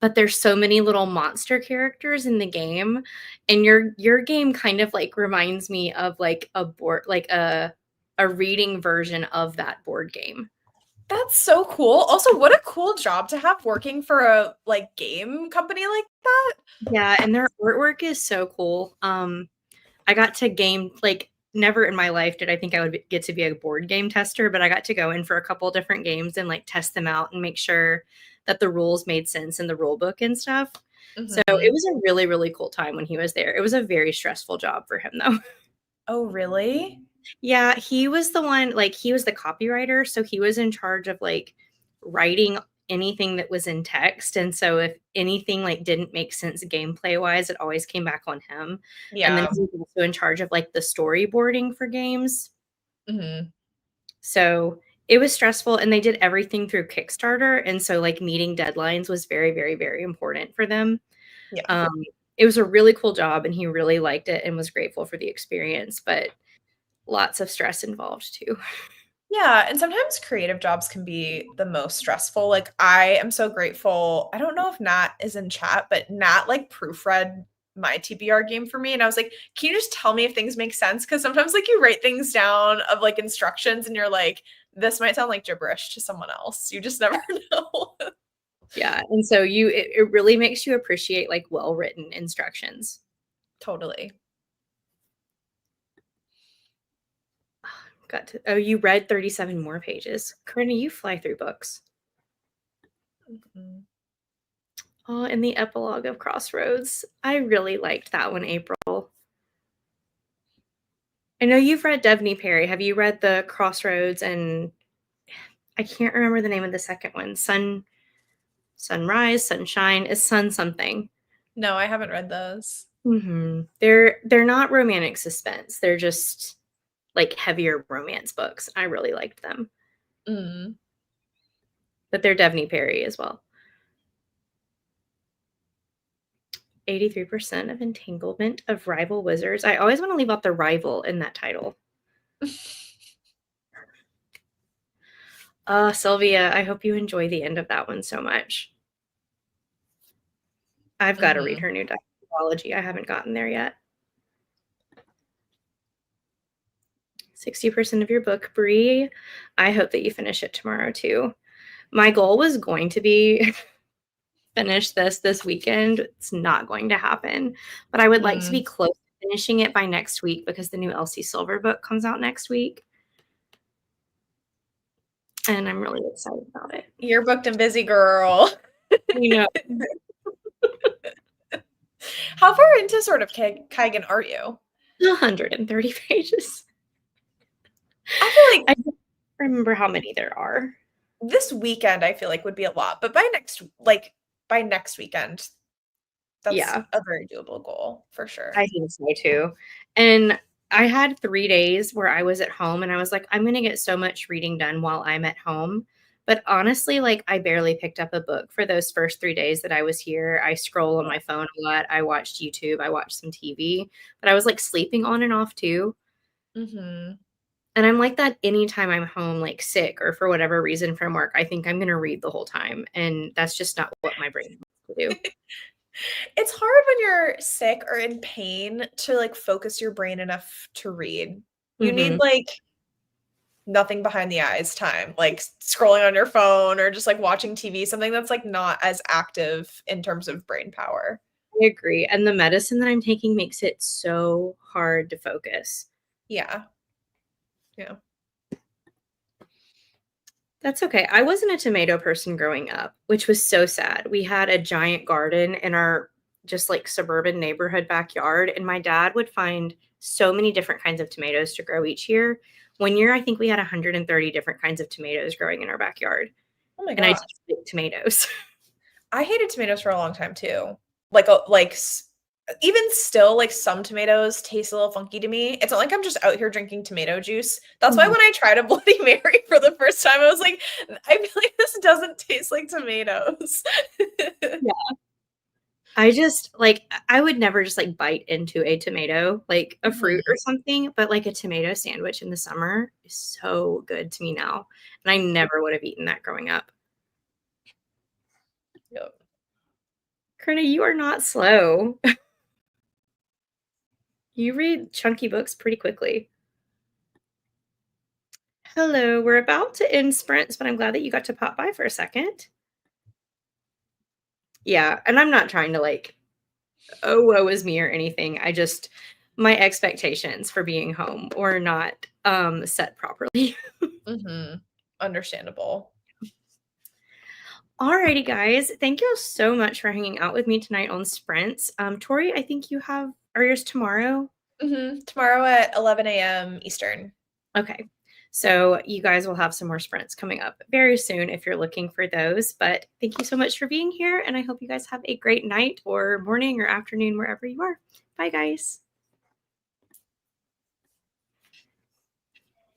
But there's so many little monster characters in the game, and your game kind of like reminds me of like a board, like a reading version of that board game. That's so cool. Also, what a cool job to have working for a like game company like that. Yeah, and their artwork is so cool. I got to game like never in my life did I think I would get to be a board game tester, but I got to go in for a couple different games and like test them out and make sure that the rules made sense in the rule book and stuff. So it was a really, really cool time when he was there. It was a very stressful job for him though. Oh, really? Yeah, he was the one, like he was the copywriter, so he was in charge of like writing anything that was in text. And so if anything like didn't make sense gameplay wise, it always came back on him. And then Yeah. he was also in charge of like the storyboarding for games. Mm-hmm. So it was stressful, and they did everything through Kickstarter. And so like meeting deadlines was very, very, very important for them. Yeah. It was a really cool job, and he really liked it and was grateful for the experience, but lots of stress involved too. Yeah, and sometimes creative jobs can be the most stressful. Like I am so grateful. I don't know if Nat is in chat, but Nat like proofread my TBR game for me, and I was like, "Can you just tell me if things make sense?" Because sometimes like you write things down of like instructions, and you're like, "This might sound like gibberish to someone else." You just never know. Yeah, and so it really makes you appreciate like well-written instructions. Totally. You read 37 more pages. Corinna, you fly through books. Mm-hmm. Oh, and the epilogue of Crossroads. I really liked that one, April. I know you've read Devney Perry. Have you read the Crossroads and I can't remember the name of the second one. Sunrise, Sunshine, is Sun something. No, I haven't read those. They're not romantic suspense. They're just like heavier romance books. I really liked them. But they're Devney Perry as well. 83% of entanglement of rival wizards. I always want to leave out the rival in that title. Sylvia, I hope you enjoy the end of that one so much. I've got to read her new duology. I haven't gotten there yet. 60% of your book, Bree. I hope that you finish it tomorrow too. My goal was going to be finish this weekend. It's not going to happen, but I would like to be close to finishing it by next week because the new Elsie Silver book comes out next week. And I'm really excited about it. You're booked and busy, girl. You know. How far into sort of Kaigan are you? 130 pages. I feel like I don't remember how many there are. This weekend I feel like would be a lot, but by next weekend, that's a very doable goal for sure. I think so too. And I had 3 days where I was at home and I was like, I'm going to get so much reading done while I'm at home. But honestly, like I barely picked up a book for those first 3 days that I was here. I scroll on my phone a lot. I watched YouTube. I watched some TV, but I was like sleeping on and off too. And I'm like that anytime I'm home, like sick or for whatever reason from work, I think I'm going to read the whole time. And that's just not what my brain wants to do. It's hard when you're sick or in pain to like focus your brain enough to read. You need like nothing behind the eyes time, like scrolling on your phone or just like watching TV, something that's like not as active in terms of brain power. I agree. And the medicine that I'm taking makes it so hard to focus. Yeah. That's okay. I wasn't a tomato person growing up, which was so sad. We had a giant garden in our just like suburban neighborhood backyard, and my dad would find so many different kinds of tomatoes to grow each year. One year, I think we had 130 different kinds of tomatoes growing in our backyard. Oh my gosh. And I gosh. just hate tomatoes. I hated tomatoes for a long time too. Even still, like some tomatoes taste a little funky to me. It's not like I'm just out here drinking tomato juice. That's why when I tried a Bloody Mary for the first time, I was like, I feel like this doesn't taste like tomatoes. I just like, I would never just like bite into a tomato, like a fruit or something, but like a tomato sandwich in the summer is so good to me now. And I never would have eaten that growing up. Yep. Karina, you are not slow. You read chunky books pretty quickly. Hello, we're about to end sprints, but I'm glad that you got to pop by for a second. Yeah, and I'm not trying to like, oh, woe is me or anything. I just, my expectations for being home or not set properly. Understandable. Alrighty, guys. Thank you so much for hanging out with me tonight on sprints. Tori, I think you have yours tomorrow. Tomorrow at 11 a.m. Eastern. Okay. So you guys will have some more sprints coming up very soon if you're looking for those. But thank you so much for being here. And I hope you guys have a great night or morning or afternoon, wherever you are. Bye, guys.